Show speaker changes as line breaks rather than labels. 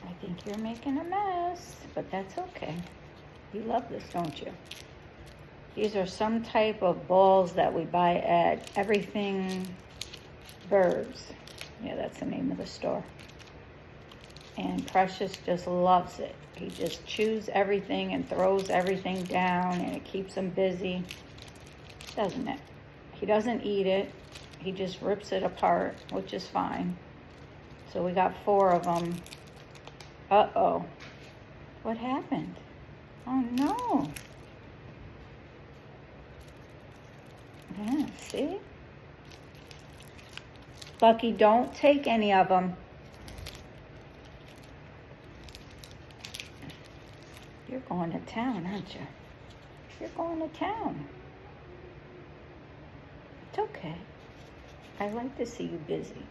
I think you're making a mess, but that's okay. You love this, don't you? These are some type of balls that we buy at Everything Birds. Yeah, that's the name of the store. And Precious just loves it. He just chews everything and throws everything down, and it keeps him busy, doesn't it? He doesn't eat it. He just rips it apart, which is fine. So we got 4 of them. Uh-oh. What happened? Oh, no. Yeah, see? Lucky, don't take any of them. You're going to town, aren't you? You're going to town. It's okay. I like to see you busy.